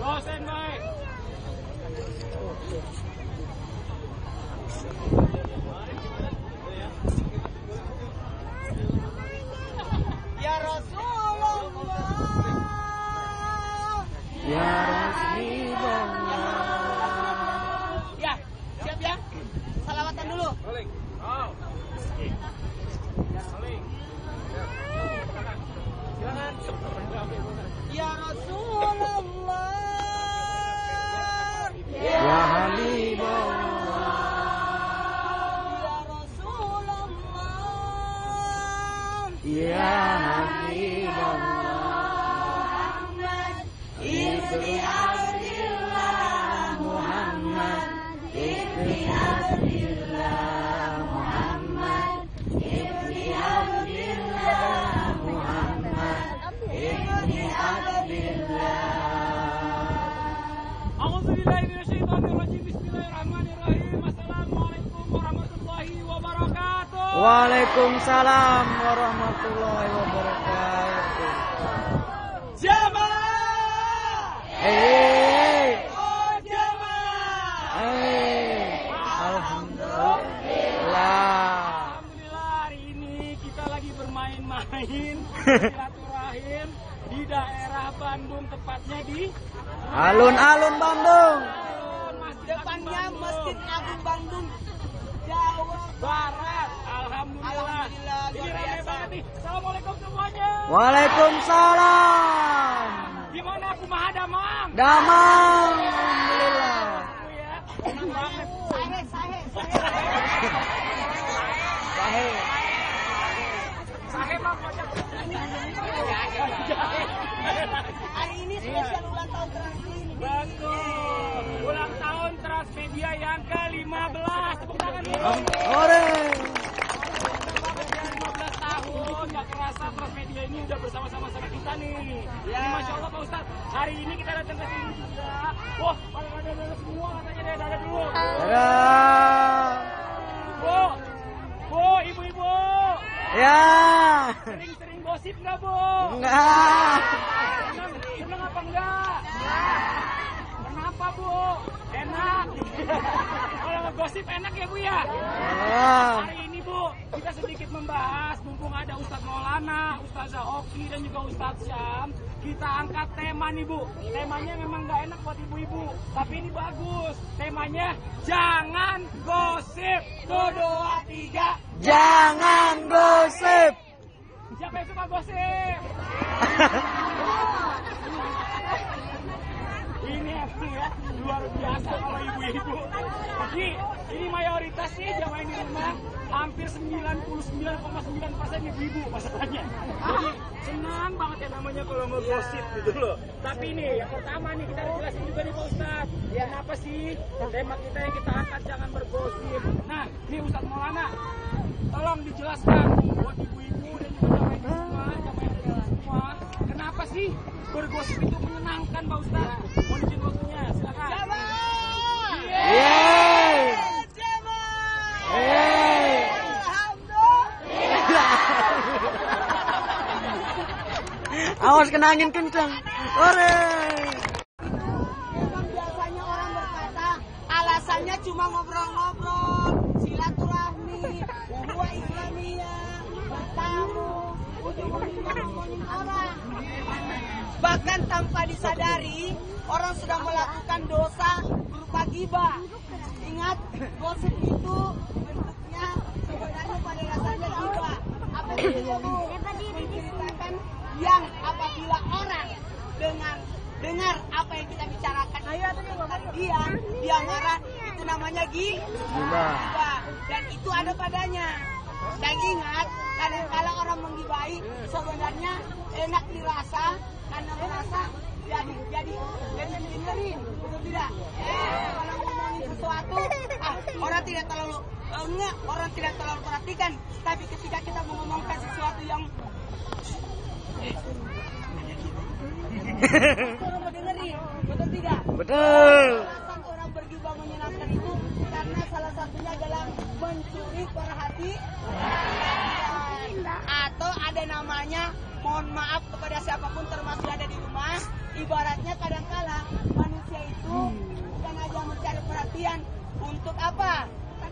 Dosen baik. Ya Rasulullah. Ya Rasulullah. Ya, siap ya. Salawatan dulu. Ya Rasulullah. Ya Habibullah. Ya Rasulullah. Ya Habibullah. Ibni Abdillah Muhammad. Ibni Abdillah Muhammad. Ibni Abdillah Muhammad. Ibni Abdillah. A'udzubillahiminasyaitonirrajim. Bismillahirrahmanirrahim. Assalamualaikum warahmatullahi wabarakatuh. Waalaikumsalam warahmatullahi wabarakatuh. Jamaah. Hei. Oh jamaah. Hei. Alhamdulillah. Alhamdulillah hari ini kita lagi bermain-main silaturahim di daerah Bandung, tepatnya di Alun-alun Bandung. Depannya Masjid Agung Bandung, Jawa Barat. Alhamdulillah. Alhamdulillah, Ini luar ramai biasa. banget nih. Assalamualaikum semuanya. Waalaikumsalam. Gimana kumaha damang? Damang. Alhamdulillah. Aku ya. Senang banget. Sahe. Bahe. Sahe Bang, kocak. Hari ini spesial ulang tahun Transmedia. Betul. Ulang tahun Transmedia yang ke-15. Tepuk tangan dulu. Ore. 15 tahun, gak kerasa Transmedia ini udah bersama-sama sama kita nih. Ya. Ini Masya Allah Pak Ustadz, hari ini kita datang ke sini juga. Wah, pada ada semua katanya deh, ada dulu. Dadah. Bu, ibu-ibu, Ya. sering-sering gosip nggak Bu? Enggak. Seneng apa enggak? Kenapa Bu? Enak. Kalau ngegosip enak ya Bu ya? Ah. Hari ini Bu, kita sedikit membahas, mumpung ada Ustadz Maulana, Ustazah Oki, dan juga Ustadz Syam. Kita angkat tema nih Bu. Temanya memang nggak enak buat ibu-ibu, tapi ini bagus. Temanya jangan gosip. 1, 2, 3. Jangan gosip. Siapa yang suka gosip? Ini ya, luar biasa kalau ibu-ibu. Ini mayoritas sih jamaah ini rumah, hampir 99,9% ibu-ibu masalahnya. Jadi senang banget ya namanya kalau mau gosip gitu loh. Tapi ini yang pertama nih kita harus jelasin juga nih Pak Ustadz. Kenapa sih tema kita yang kita angkat jangan bergosip. Nah, ini Ustadz Maulana, tolong dijelaskan buat ibu-ibu dan juga jamaah di rumah, jamaah yang semua. Kenapa sih bergosip itu menyenangkan Pak Ustadz? Mohon izin waktunya, silakan. Yeay. Jamaah. Yeay. Awas kena angin kencang. Ore. Memang biasanya orang berkata alasannya cuma ngobrol-ngobrol, silaturahmi, ukhuwah Islamiyah, bertamu, ujung-ujungnya ngomongin orang. Bahkan tanpa disadari, orang sudah melakukan dosa berupa ghibah. Ingat, gosip itu bentuknya sebenarnya pada dasarnya ghibah. Apa itu Bu? Menceritakan yang apabila orang dengar apa yang kita bicarakan dari dia marah, itu namanya ghibah. Dan itu ada padanya. Dan ingat, kadang-kala orang menggibahi sebenarnya enak dirasa karena merasa jadi dengerin, betul tidak? Kalau ngomongin sesuatu, orang tidak terlalu perhatikan. Tapi ketika kita mengomongkan sesuatu yang orang mau dengerin, betul tidak? Betul. Alasan orang bergibah menyenangkan itu karena salah satunya adalah mencuri perhatian atau ada namanya mohon maaf kepada siapapun termasuk ada di rumah. Ibaratnya kadangkala manusia itu bukan aja mencari perhatian untuk apa?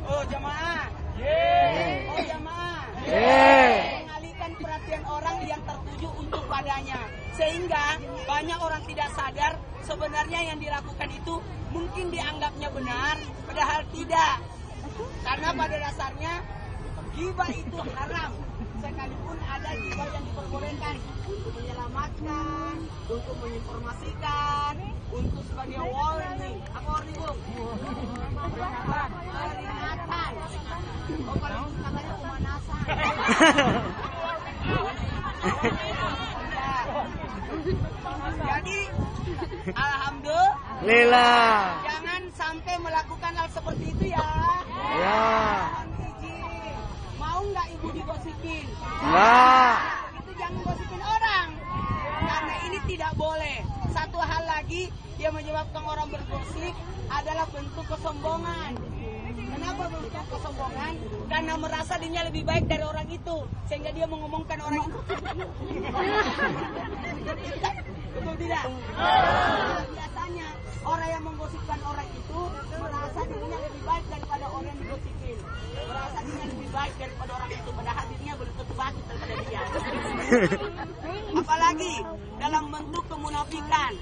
Oh jamaah. Oh jamaah. Mengalihkan perhatian orang yang tertuju untuk padanya. Sehingga banyak orang tidak sadar sebenarnya yang dilakukan itu mungkin dianggapnya benar, padahal tidak. Karena pada dasarnya ghibah itu haram. Sekalipun ada ghibah yang diperbolehkan untuk menyelamatkan, untuk menginformasikan, untuk sebagai warning. Apa warning, Bu? Peringatan. Oh, kalau katanya pemanasan. Jadi, alhamdulillah. Jangan sampai melakukan hal seperti itu ya. Ya. Mau nggak ibu digosipin? Enggak. Itu jangan gosipin orang. Karena ini tidak boleh. Satu hal lagi yang menyebabkan orang bergosip adalah bentuk kesombongan. Kenapa bentuk kesombongan? Karena merasa dirinya lebih baik dari orang itu, sehingga dia mengomongkan orang itu. Betul tidak? Biasanya orang yang menggosipkan orang itu merasa dirinya lebih baik daripada orang yang digosipin. Merasa dirinya lebih baik daripada orang itu, padahal dirinya belum tentu baik daripada dia. Apalagi dalam bentuk kemunafikan.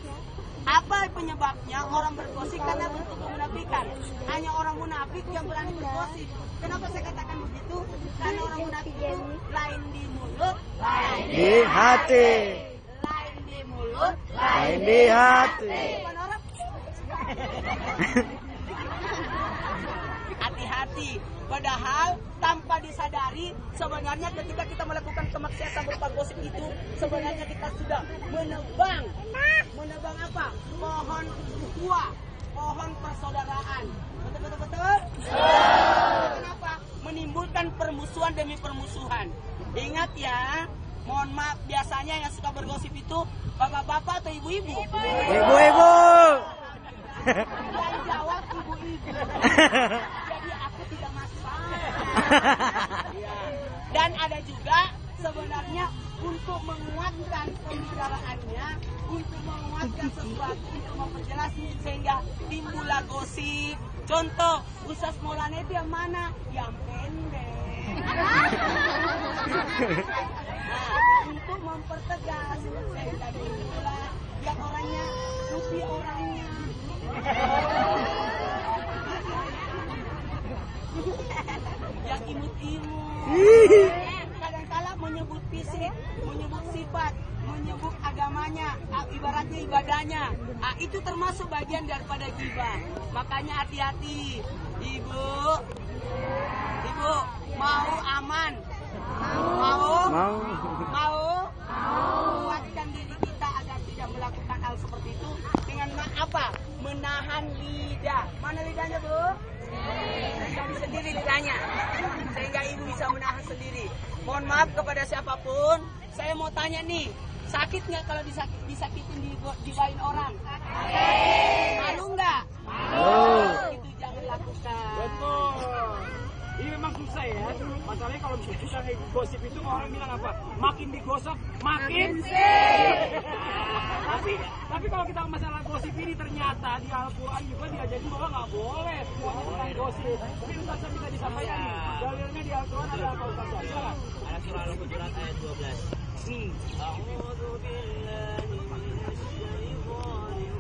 Apa penyebabnya orang bergosip karena bentuk kemunafikan? Hanya orang munafik yang berani bergosip. Kenapa saya katakan begitu? Karena orang munafik itu lain di mulut, lain Di hati. lain di mulut, Lain di hati. Bukan orang. Hati-hati. Padahal tanpa disadari sebenarnya ketika kita melakukan kemaksiatan berupa gosip itu sebenarnya kita sudah menebang apa? Pohon ukhuwah, pohon persaudaraan. Betul? Kenapa? Menimbulkan permusuhan demi permusuhan. Ingat ya, mohon maaf biasanya yang suka bergosip itu bapak-bapak atau ibu-ibu? Ibu-ibu. Yang jawab ibu-ibu. Jadi aku tidak masalah. Ya. Dan ada juga sebenarnya untuk menguatkan pembicaraannya, untuk menguatkan sesuatu, untuk memperjelas sehingga timbullah gosip. Contoh, Ustaz Maulana itu yang mana? Yang pendek. Nah, untuk mempertegas sehingga timbullah yang orangnya putih orangnya. Yang imut-imut. Kadang-kala menyebut fisik, menyebut sifat, menyebut agamanya, ibaratnya ibadahnya. Itu termasuk bagian daripada ghibah. Makanya hati-hati. Ibu mau aman? Mau kuatkan diri kita agar tidak melakukan hal seperti itu dengan apa? Menahan lidah. Mana lidahnya, Bu? Menahan sendiri lidahnya, sehingga ibu bisa menahan sendiri. Mohon maaf kepada siapapun, saya mau tanya nih, sakit nggak kalau disakitin dibain orang? Malu nggak? Itu jangan lakukan. Betul. Ini memang susah ya. Masalahnya kalau bisa gosip itu orang bilang apa? Makin digosok, makin tapi kalau kita masalah gosip ini ternyata di Al-Quran juga diajarin bahwa nggak boleh semuanya tentang gosip. Tapi Ustaz bisa disampaikan nih. Dalilnya di Al-Quran ada apa Ustaz? Silakan. Ada surah Al-Hujurat ayat 12. A'udzu billahi minasyaitonir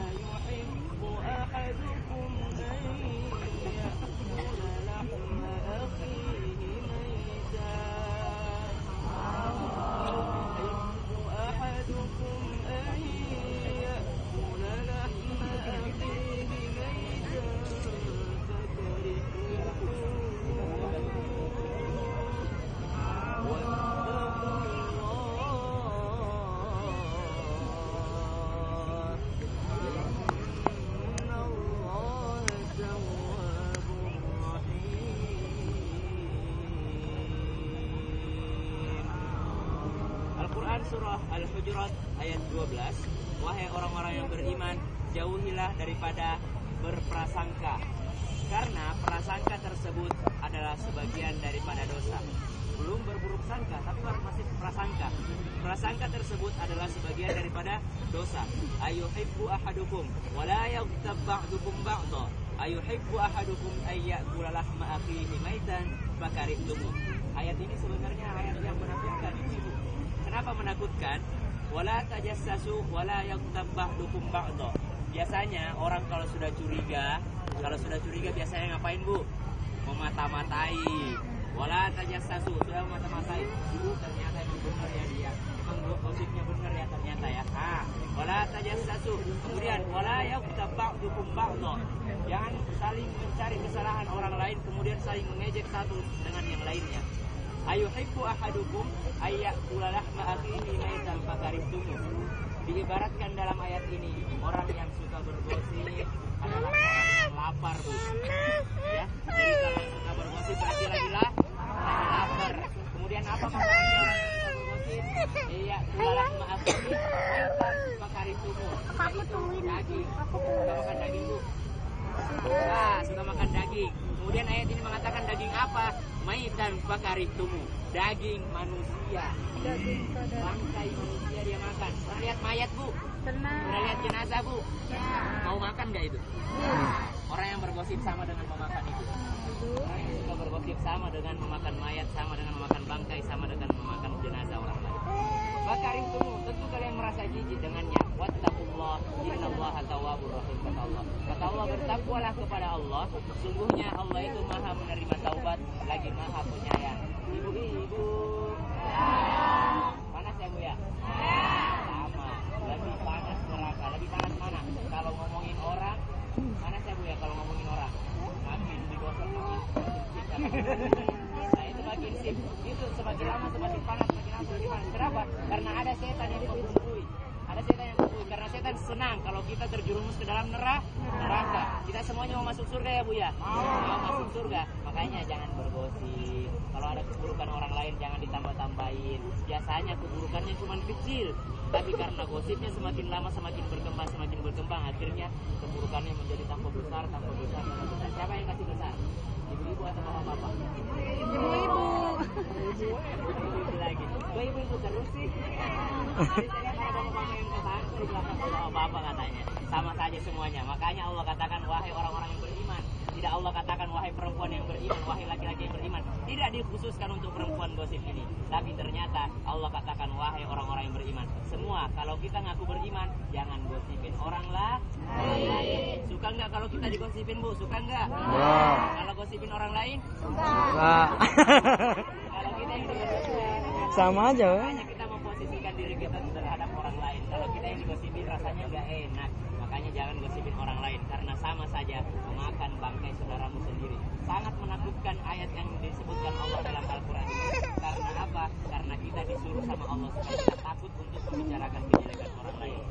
أيحب أحدكم أن يأكل لحم أخيه Al-Quran surah Al-Hujurat ayat 12. Wahai orang-orang yang beriman, jauhilah daripada berprasangka, karena prasangka tersebut adalah sebagian daripada dosa. Belum berburuk sangka, tapi masih prasangka. Prasangka tersebut adalah sebagian daripada dosa. Ayuhibbu ahadukum wa la yaghtab ba'dukum ba'dha. Ayuhibbu ahadukum ay ya'kula lahma akhihi maitan fakarihtum. Ayat ini sebenarnya ayat yang menakutkan, Ibu. Kenapa menakutkan? Wala tajassasu wala yaghtab ba'dukum ba'dha. Biasanya orang kalau sudah curiga biasanya ngapain, Bu? Memata-matai. Wala tajassasu, sudah memata-matai. Ternyata itu benar ya dia. Memang gosipnya benar ya ternyata ya. Wala tajassasu. Kemudian wala yaghtab ba'dukum ba'dha. Jangan saling mencari kesalahan orang lain kemudian saling mengejek satu dengan yang lainnya. Ayuhibbu ahadukum ayyakula lahma akhihi maitan fakarihtum. Diibaratkan dalam ayat ini orang yang suka bergosip adalah orang yang lapar, Bu. Ya, jadi kalau suka bergosip berarti lagi lapar. Kemudian apa maksudnya orang yang suka bergosip? Ayyakula lahma akhihi maitan fakarihtum. Daging. Suka makan daging, Bu. Suka makan daging. Kemudian ayat ini mengatakan daging apa? Maitan fakarihtumu. Daging manusia. Bangkai manusia dia makan. Pernah lihat mayat, Bu? Pernah lihat jenazah, Bu? Mau makan nggak itu? Orang yang bergosip sama dengan memakan itu. Orang yang suka bergosip sama dengan memakan mayat, sama dengan memakan bangkai, sama dengan memakan jenazah orang lain. Fakarihtumu, tentu kalian merasa jijik dengannya. Wattaqullah, innallaha tawwabur rahim, kata Allah. Kata Allah, bertakwalah kepada Allah. Sungguhnya Allah itu Maha menerima taubat, lagi Maha penyayang. Ibu-ibu, panas ya, Bu ya? Sama. Lebih panas neraka. Lebih panas mana? Kalau ngomongin orang, panas ya, Bu ya? Kalau ngomongin orang, makin digosok, makin sip. Nah, itu makin sip. Itu semakin lama semakin panas, semakin lama semakin panas. Kenapa? Karena ada setan yang menggurui. Ada setan yang menggurui. Karena setan senang kalau kita terjerumus ke dalam neraka. Kita semuanya mau masuk surga ya, Bu ya? Mau masuk surga. Makanya jangan bergosip. Kalau ada keburukan orang lain jangan ditambah-tambahin. Biasanya keburukannya cuma kecil, tapi karena gosipnya semakin lama semakin berkembang, akhirnya keburukannya menjadi tambah besar. Siapa yang kasih besar? Ibu-ibu atau bapak-bapak? Ibu-ibu. Ibu-ibu lagi. Kok ibu-ibu terus sih? Tadi saya lihat ada bapak-bapak yang kesana di belakang bapak-bapak katanya. Sama saja semuanya. Makanya Allah katakan wahai orang-orang yang beriman. Tidak Allah katakan wahai perempuan yang beriman, wahai laki-laki yang beriman. Tidak dikhususkan untuk perempuan gosip ini. Tapi ternyata Allah katakan wahai orang-orang yang beriman. Semua kalau kita ngaku beriman, jangan gosipin orang lain. Suka nggak kalau kita digosipin, Bu? Suka nggak? Kalau gosipin orang lain? Suka. Kalau kita yang digosipin, Sama aja. makanya kita memposisikan diri kita terhadap orang lain. Kalau kita yang digosipin rasanya nggak enak. Makanya jangan gosipin orang lain karena sama saja memakan bangkai saudaramu sendiri. Sangat menakutkan ayat yang disebutkan Allah dalam Al-Quran ini. Karena apa? Karena kita disuruh sama Allah supaya kita takut untuk membicarakan kejelekan orang lain.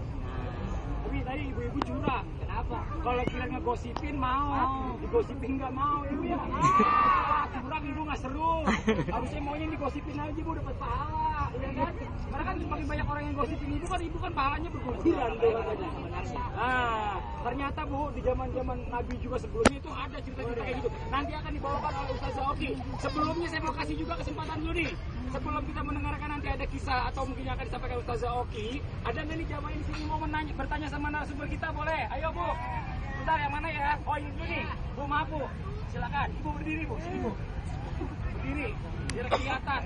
Tapi tadi ibu-ibu curang. Kenapa? Kalau kira ngegosipin mau, digosipin nggak mau, ibu ya. Curang ibu nggak seru. Harusnya maunya digosipin aja, ibu dapat pahala, ya kan? Karena kan semakin banyak orang yang gosipin ibu kan pahalanya berkurang. Ternyata, Bu, di zaman Nabi juga sebelumnya itu ada cerita-cerita kayak gitu. Nanti akan dibawakan oleh Ustazah Oki. Sebelumnya saya mau kasih juga kesempatan dulu nih. Sebelum kita mendengarkan nanti ada kisah atau mungkin yang akan disampaikan Ustazah Oki, ada nggak nih jamaah di sini mau bertanya sama narasumber kita, boleh? Ayo, Bu. Bentar, yang mana ya? Oh, ini dulu nih. Bu, maaf, Bu. Silakan. Ibu berdiri, Bu. Sini, Bu. Berdiri. Biar kelihatan.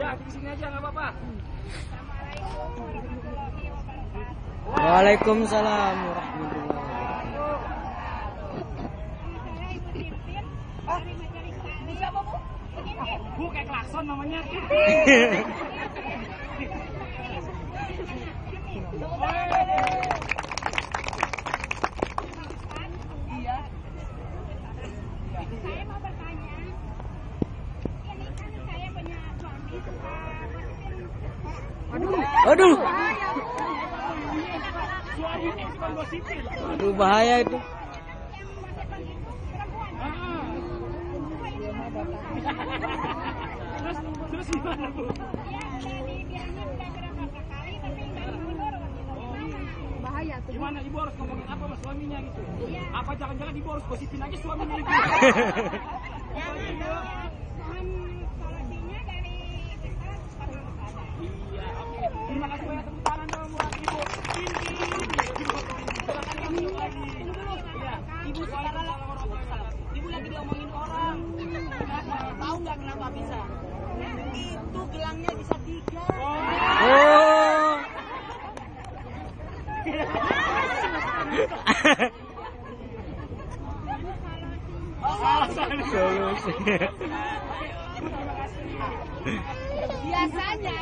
Ya, di sini aja nggak apa-apa. Waalaikumsalam warahmatullahi Bu, kayak klakson namanya. Iya. Saya mau bertanya, ini kan saya punya suami Aduh. Suami suka gosipin. Aduh, bahaya itu. Terus terus gimana Bu? Ya udah dibilangnya udah berapa kali tapi nggak mundur gitu. Bahaya tuh. Gimana ibu harus ngomongin apa sama suaminya gitu? Iya. Apa jangan-jangan ibu harus positifin aja suaminya ibu? Solusinya dari kita harus ada. Iya, oke. Terima kasih banyak, tepuk tangan dong buat ibu. Silakan kami lagi. Iya. Ibu sekarang ibu lagi diomongin orang. Tahu nggak kenapa bisa? Itu gelangnya bisa 3. Oh. Solusi. Biasanya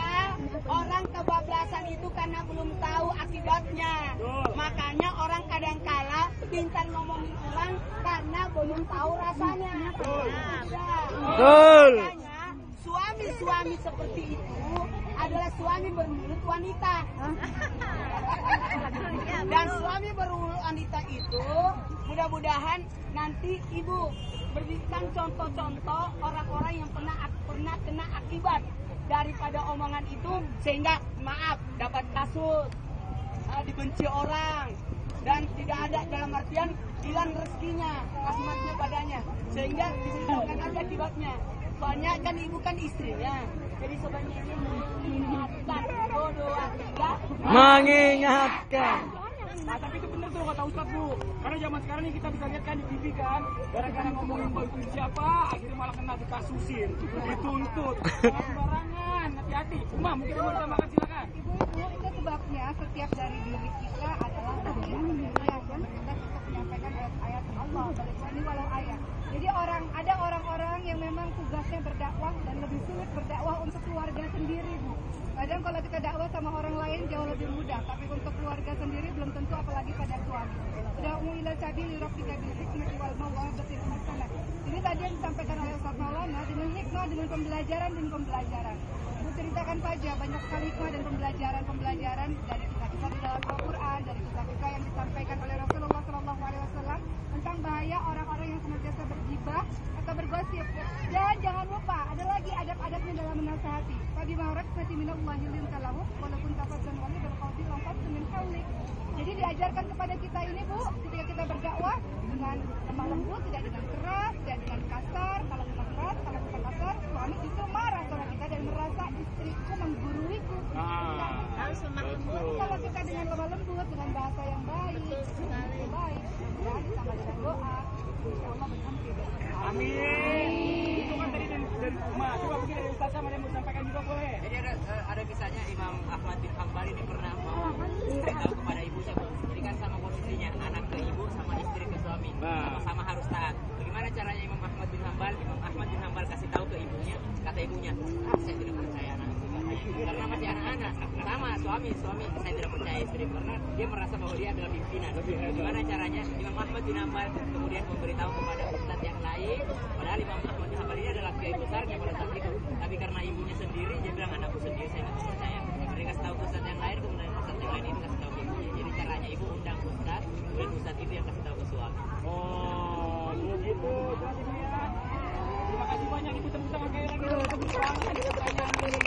orang kebablasan itu karena belum tahu akibatnya. Makanya orang kadangkala pintar ngomongin orang karena belum tahu rasanya. Betul. Makanya suami-suami seperti itu adalah suami bermulut wanita. Dan suami bermulut wanita itu mudah-mudahan nanti ibu berikan contoh-contoh orang-orang yang pernah kena akibat daripada omongan itu sehingga maaf dapat kasus, dibenci orang dan tidak ada dalam artian hilang rezekinya, kasmatnya padanya sehingga disebabkan aja akibatnya. Soalnya kan ibu kan istrinya, jadi sebenarnya ini mengingatkan doa kita Mengingatkan. Nah, tapi itu benar tuh kata Ustadz Bu. Karena zaman sekarang ini kita bisa lihat kan di TV kan, gara-gara ngomongin bantuin siapa, akhirnya malah kena dikasusin, dituntut. Jangan sembarangan, hati-hati. Umar, mungkin mau ditambahkan silakan. Ibu-ibu itu sebabnya setiap dari diri kita adalah bagian mulia dan kita cukup menyampaikan ayat-ayat Allah kecuali walau ayat. Jadi ada orang-orang yang memang tugasnya berdakwah dan lebih sulit berdakwah untuk keluarga sendiri, Bu. Kadang kalau kita dakwah sama orang lain jauh lebih mudah, tapi untuk keluarga sendiri belum tentu apalagi pada suami. Uda'u ila sabili rabbika bil hikmati wal mau'izatil hasanah. Ini tadi yang disampaikan oleh Ustaz Maulana dengan hikmah, dengan pembelajaran dan pembelajaran. Ibu ceritakan saja banyak sekali hikmah dan pembelajaran dari kisah-kisah di dalam Al-Quran, dari kisah-kisah yang disampaikan oleh Rasulullah SAW tentang bahaya orang-orang yang senantiasa bergibah atau bergosip. Dan jangan lupa ada lagi adab-adabnya dalam menasihati. Fabi ma'ruf fati minallahi linta lahum walaupun tafadzan wali berqawli laqad min hawlik. Jadi diajarkan kepada kita ini, Bu, ketika kita berdakwah dengan lemah lembut, tidak dengan keras, tidak dengan kasar. Kalau kita keras, kalau kita kasar, suami justru marah sama kita dan merasa istriku mengguruiku. Harus lemah lembut. Kalau kita dengan lemah lembut, dengan bahasa yang baik, ya ditambah dengan doa, insya Allah berhampir. Amin. Itu kan tadi dari Umar. Coba mungkin dari Ustaz sama yang mau sampaikan juga boleh. Jadi ada kisahnya Imam Ahmad bin Hanbal ini pernah memberitahu kepada ibunya, Bu. Jadi kan sama posisinya anak ke ibu sama istri ke suami, sama-sama harus taat. Bagaimana caranya Imam Ahmad bin Hanbal kasih tahu ke ibunya, kata ibunya, saya tidak percaya anak karena masih anak-anak. Sama suami saya tidak percaya istri karena dia merasa bahwa dia adalah pimpinan. Bagaimana caranya Imam Ahmad bin Hanbal kemudian memberitahu kepada ustadz yang lain, padahal Imam Ahmad bin Hanbal ini adalah kiai besarnya pada saat itu, tapi karena ibunya sendiri dia bilang anakku sendiri saya tidak percaya. Mereka kasih tahu ke ustadz yang lain, kemudian ustadz yang lain ini kasih tahu ke ibunya. Jadi caranya ibu undang ustadz, kemudian ustadz itu yang kasih tahu ke suami. Oh, begitu. Terima kasih banyak ibu, tepuk tangan kayak lagi untuk pertanyaan ini.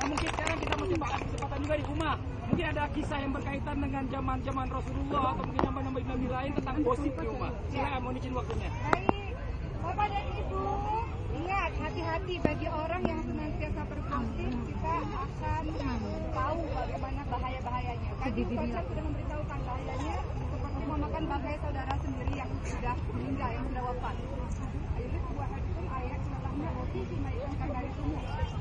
Nah, mungkin sekarang kita mau coba kasih kesempatan juga di rumah. Mungkin ada kisah yang berkaitan dengan zaman Rasulullah atau mungkin zaman nabi lain tentang gosip di rumah. Silakan, mohon izin waktunya. Baik, Bapak dan Ibu, ingat hati-hati bagi orang yang senantiasa bergosip, kita akan tahu bagaimana bahaya-bahayanya. Tadi Ustaz sudah memberitahukan bahayanya seperti memakan bangkai saudara sendiri yang sudah meninggal, yang sudah wafat. Ini sebuah ayat setelahnya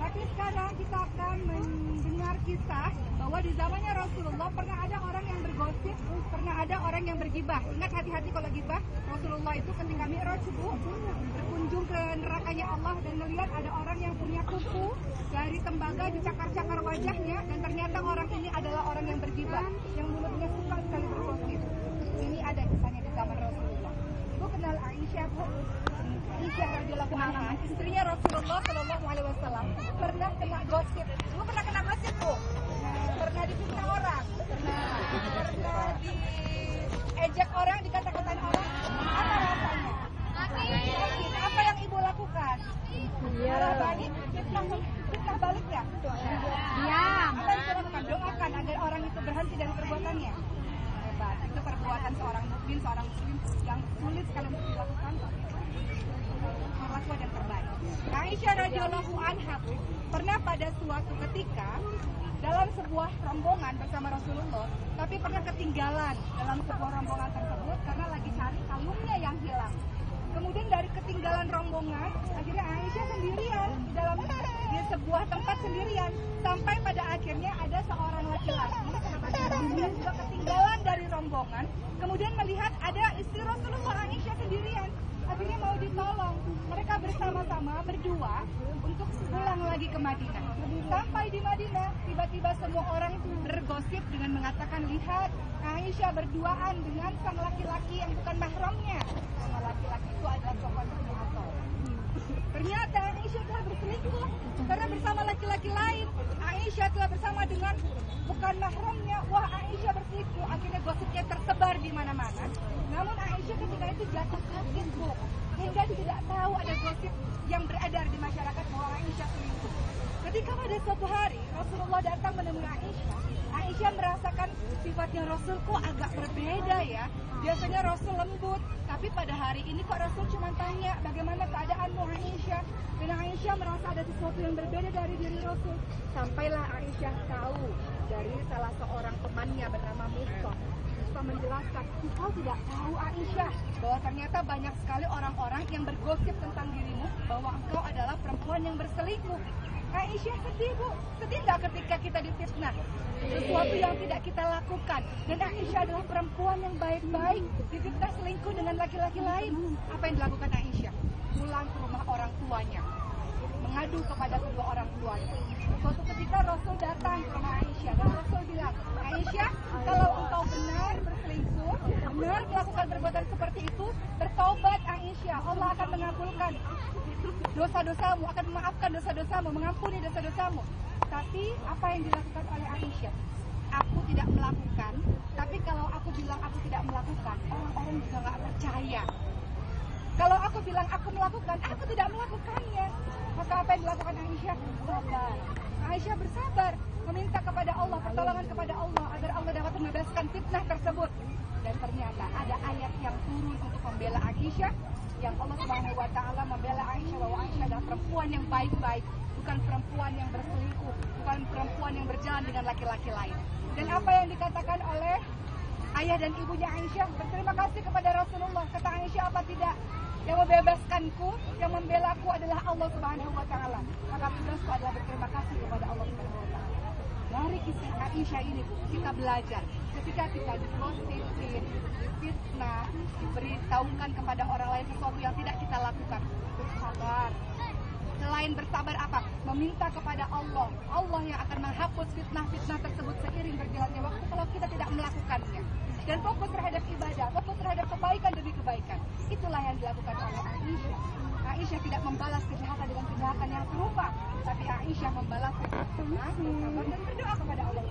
tapi sekarang kita akan mendengar kisah bahwa di zamannya Rasulullah pernah ada orang yang bergosip, pernah ada orang yang bergibah. Ingat hati-hati kalau gibah. Rasulullah itu ketika Mi'raj berkunjung ke nerakanya Allah dan melihat ada orang yang punya kuku dari tembaga dicakar-cakar wajahnya dan ternyata orang ini adalah orang yang bergibah, yang mulutnya suka sekali bergosip. Ini ada kisahnya di zaman Rasulullah. Ibu kenal Aisyah, Bu? Aisyah radhiyallahu anha, istrinya Rasulullah Shallallahu Alaihi Wasallam, pernah kena gosip. Ibu pernah kena gosip, Bu? Pernah difitnah orang, pernah diejek orang, dikata-katain orang. Apa rasanya? Apa yang ibu lakukan? Marah balik, fitnah perbuatan seorang mukmin, seorang muslim yang sulit sekali untuk dilakukan, perlakuan yang terbaik. Aisyah radhiyallahu anha pernah pada suatu ketika dalam sebuah rombongan bersama Rasulullah, tapi pernah ketinggalan dalam sebuah rombongan tersebut karena lagi cari kalungnya yang hilang. Kemudian dari ketinggalan rombongan, akhirnya Aisyah sendirian di sebuah tempat sendirian, sampai pada akhirnya ada seorang laki-laki yang juga ketinggalan dari rombongan, kemudian melihat ada istri Rasulullah Aisyah sendirian, akhirnya mau ditolong. Mereka bersama-sama berdua untuk pulang lagi ke Madinah. Sampai di Madinah, tiba-tiba semua orang bergosip dengan mengatakan, lihat Aisyah berduaan dengan sang laki-laki yang bukan mahramnya. Sang laki-laki itu adalah Sofwan bin Affan. Ternyata Aisyah telah berselingkuh karena bersama laki-laki lain. Aisyah telah bersama dengan bukan mahramnya. Wah, Aisyah berselingkuh. Akhirnya gosipnya tersebar di mana-mana. Namun Aisyah ketika itu jatuh sakit, Bu, hingga tidak tahu ada gosip yang beredar di masyarakat bahwa Aisyah selingkuh. Ketika pada suatu hari Rasulullah datang menemui Aisyah, Aisyah merasakan sifatnya Rasul kok agak berbeda ya. Biasanya Rasul lembut, tapi pada hari ini kok Rasul cuma tanya bagaimana keadaanmu Aisyah. Dan Aisyah merasa ada sesuatu yang berbeda dari diri Rasul. Sampailah Aisyah tahu dari salah seorang temannya bernama Musa. Musa menjelaskan, kau tidak tahu Aisyah bahwa ternyata banyak sekali orang-orang yang bergosip tentang dirimu bahwa engkau adalah perempuan yang berselingkuh. Aisyah sedih, Bu. Sedih nggak ketika kita difitnah sesuatu yang tidak kita lakukan? Dan Aisyah adalah perempuan yang baik-baik, difitnah selingkuh dengan laki-laki lain. Apa yang dilakukan Aisyah? Pulang ke rumah orang tuanya, mengadu kepada kedua orang tuanya. Suatu ketika Rasul datang ke rumah Aisyah dan Rasul bilang, Aisyah, kalau engkau benar berselingkuh, benar melakukan perbuatan seperti itu, bertobat Aisyah, Allah akan mengabulkan dosa-dosamu, akan memaafkan dosa-dosamu, mengampuni dosa-dosamu. Tapi apa yang dilakukan oleh Aisyah? Aku tidak melakukan, tapi kalau aku bilang aku tidak melakukan, orang-orang juga nggak percaya. Kalau aku bilang aku melakukan, aku tidak melakukannya. Maka apa yang dilakukan Aisyah? Sabar. Aisyah bersabar, meminta kepada Allah, pertolongan kepada Allah agar Allah dapat membebaskan fitnah tersebut. Dan ternyata ada ayat yang turun untuk membela Aisyah, yang Allah Subhanahu wa taala membela Aisyah bahwa Aisyah adalah perempuan yang baik-baik, bukan perempuan yang berselingkuh, bukan perempuan yang berjalan dengan laki-laki lain. Dan apa yang dikatakan oleh ayah dan ibunya Aisyah, berterima kasih kepada Rasulullah. Kata Aisyah, apa tidak? Yang membebaskanku, yang membelaku adalah Allah Subhanahu wa taala. Maka tugasku adalah berterima kasih kepada Allah Subhanahu wa taala. Dari kisah Aisyah ini kita belajar, ketika kita digosipin, difitnah, diberitahukan kepada orang lain sesuatu yang tidak kita lakukan, bersabar. Selain bersabar apa? Meminta kepada Allah. Allah yang akan menghapus fitnah-fitnah tersebut seiring berjalannya waktu kalau kita tidak melakukannya. Dan fokus terhadap ibadah, fokus terhadap kebaikan demi kebaikan. Itulah yang dilakukan oleh Aisyah. Aisyah tidak membalas kejahatan dengan kejahatan yang serupa, tapi Aisyah membalas dengan bersabar dan berdoa kepada Allah.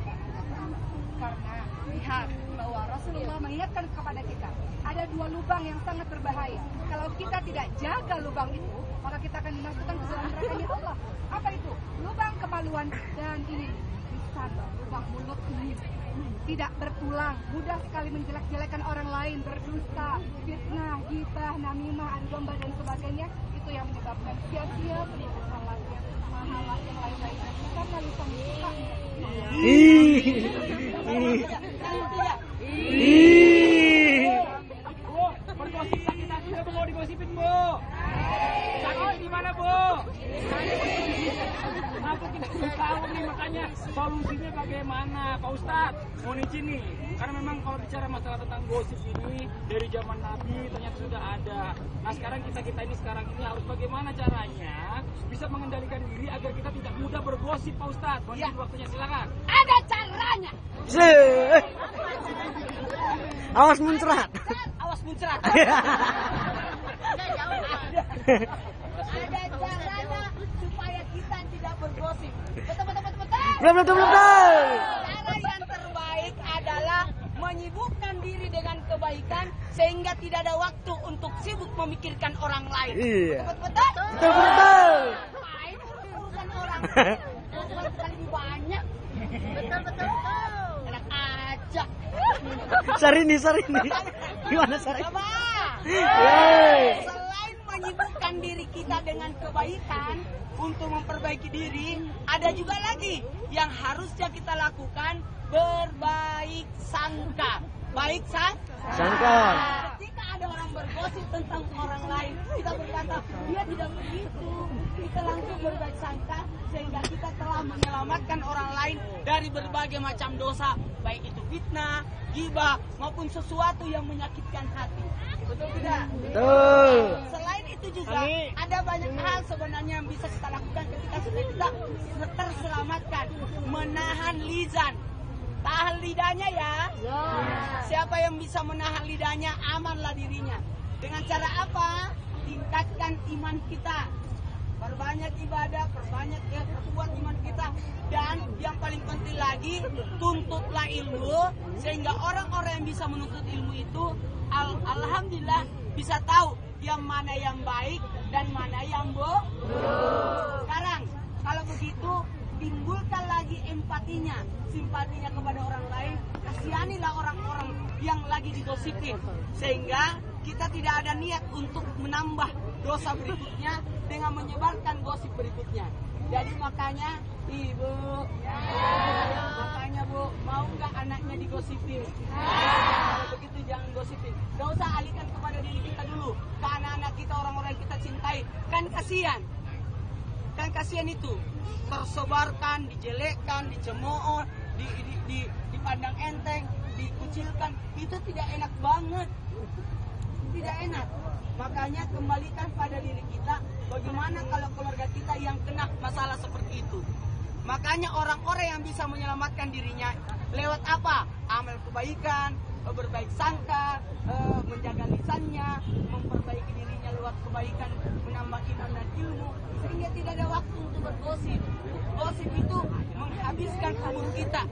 Karena lihat bahwa Rasulullah mengingatkan kepada kita, ada dua lubang yang sangat berbahaya. Kalau kita tidak jaga lubang itu, maka kita akan dimasukkan ke dalam neraka Allah. Apa itu? Lubang kemaluan dan ini lisan, lubang mulut ini. Tidak bertulang, mudah sekali menjelek-jelekan orang lain, berdusta, fitnah, ghibah, namimah, adu domba dan sebagainya. Itu yang menyebabkan sia-sia pahala yang lain-lainnya. Karena lisan suka. Bu, bergosip sakit hati nggak mau digosipin, Bu? Sakit di mana, Bu? Aku kita belum tahu nih, makanya solusinya bagaimana, Pak Ustadz? Mohon izin nih, karena memang kalau bicara masalah tentang gosip ini dari zaman Nabi ternyata sudah ada. Nah sekarang kita ini harus bagaimana caranya bisa mengendalikan diri agar kita tidak mudah bergosip, Pak Ustadz? Mohon izin waktunya, silakan. Ada caranya. Awas muncrat. Awas muncrat. Ada caranya supaya kita tidak bergosip. Betul. Betul. Cara yang terbaik adalah menyibukkan diri dengan kebaikan sehingga tidak ada waktu untuk sibuk memikirkan orang lain. Iya. Betul. Ngapain urusan orang lain? Urusan lebih banyak. Betul. Enak aja. Sarini. Gimana Sarini? Coba. Yeay. Selain menyibukkan diri kita dengan kebaikan untuk memperbaiki diri, ada juga lagi yang harusnya kita lakukan, berbaik sangka. Baik Sangka. Ketika ada orang bergosip tentang orang lain, kita berkata dia tidak begitu. Kita langsung berbaik sangka sehingga kita telah menyelamatkan orang lain dari berbagai macam dosa, baik itu fitnah, ghibah maupun sesuatu yang menyakitkan hati. Betul tidak? Betul. Selain itu juga ada banyak hal sebenarnya yang bisa kita lakukan ketika kita terselamatkan. Menahan lisan. Tahan lidahnya ya. Siapa yang bisa menahan lidahnya, amanlah dirinya. Dengan cara apa? Tingkatkan iman kita. Perbanyak ibadah, perbanyak kuat iman kita. Dan yang paling penting lagi, tuntutlah ilmu. Sehingga orang-orang yang bisa menuntut ilmu itu, alhamdulillah bisa tahu yang mana yang baik dan mana yang buruk. Sekarang, kalau begitu, timbulkan lagi empatinya, simpatinya kepada orang lain. Kasihanilah orang-orang yang lagi digosipin, sehingga kita tidak ada niat untuk menambah dosa berikutnya dengan menyebarkan gosip berikutnya. Jadi makanya ibu, makanya bu, mau nggak anaknya digosipin? Kalau begitu jangan gosipin. Gak usah alihkan kepada diri kita dulu, ke anak-anak kita, orang-orang yang kita cintai. Kan kasihan. Kan kasihan itu tersebarkan, dijelekkan, dicemooh, dipandang enteng, dikucilkan. Itu tidak enak banget. Tidak enak. Makanya kembalikan pada diri kita, bagaimana kalau keluarga kita yang kena masalah seperti itu. Makanya orang-orang yang bisa menyelamatkan dirinya lewat apa? Amal kebaikan, berbaik sangka, menjaga lisannya, memperbaiki dirinya lewat kebaikan, menambah iman dan ilmu, sehingga tidak ada waktu untuk bergosip. Gosip itu menghabiskan umur kita.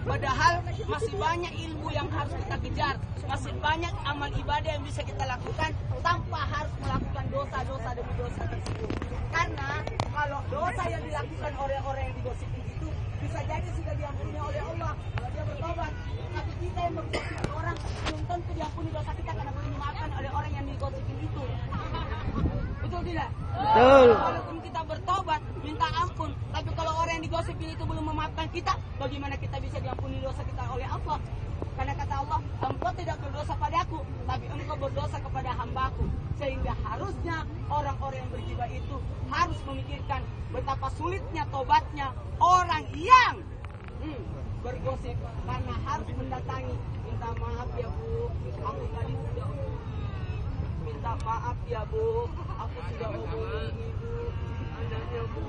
Padahal masih banyak ilmu yang harus kita kejar, masih banyak amal ibadah yang bisa kita lakukan tanpa harus melakukan dosa-dosa demi dosa tersebut. Karena kalau dosa yang dilakukan oleh orang yang digosipin itu bisa jadi sudah diampuni oleh Allah kalau dia bertobat. Tapi kita yang menggosipin orang belum tentu diampuni dosa kita karena belum dimaafkan oleh orang yang digosipin itu. Betul tidak? Betul. Walaupun kita bertobat, minta ampun, tapi kalau orang yang digosipin itu belum memaafkan kita, bagaimana kita bisa diampuni dosa kita oleh Allah? Karena kata Allah, engkau tidak berdosa padaku, tapi engkau berdosa kepada hambaku. Sehingga harusnya orang-orang yang bergibah itu harus memikirkan betapa sulitnya tobatnya orang yang bergosip, karena harus mendatangi, minta maaf ya bu, aku tadi sudah minta maaf ya bu, aku sudah omongin ibu, anaknya bu.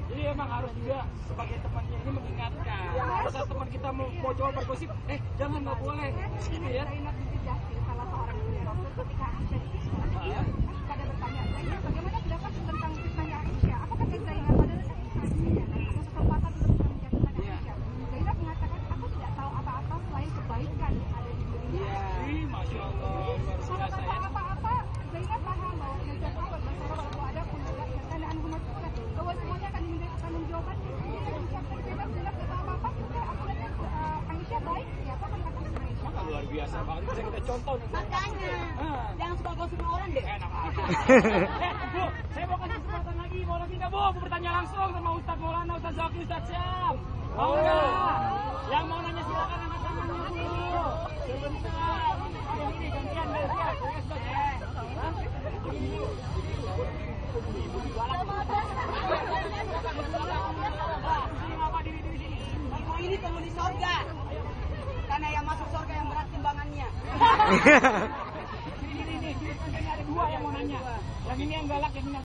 Jadi emang harus juga sebagai temannya ini mengingatkan. Kalau teman kita mau coba bergosip, jangan, nggak boleh. Gitu ya. Zainab binti Jahsy, salah seorang istri Rasul, ketika Aisyah dipisah, ada bertanya, Zainab bagaimana pendapat tentang fitnahnya Aisyah? Apakah Zainab adalah atau kesempatan untuk bisa menjatuhkan Aisyah? Zainab mengatakan, aku tidak tahu apa-apa selain kebaikan yang ada di dirinya. Masya Allah, luar Kalau biasa tanpa ya. apa-apa, Zainab paham bahwa Nabi Muhammad SAW ada pundak dan Muhammad bahwa semuanya akan diminta pertanggungjawaban. Kita mengucapkan Zainab tidak tahu apa-apa, juga aku lihat Aisyah baik. Siapa kan kata Aisyah? Luar biasa banget, bisa kita contoh. Makanya, jangan suka gosipin orang deh. Enak aja. Bu, saya mau kasih kesempatan lagi, mau lagi nggak bu? Aku bertanya langsung sama Ustadz Maulana, Ustadz Zaki, Ustadz Syam. Mau nggak? Yang mau nanya silakan angkat tangannya bu. Sebentar. Ayo ini gantian. Ibu ini penghuni sorga. Karena yang masuk sorga yang berat timbangannya. Ini ada dua yang mau nanya. Yang ini yang galak, yang ini yang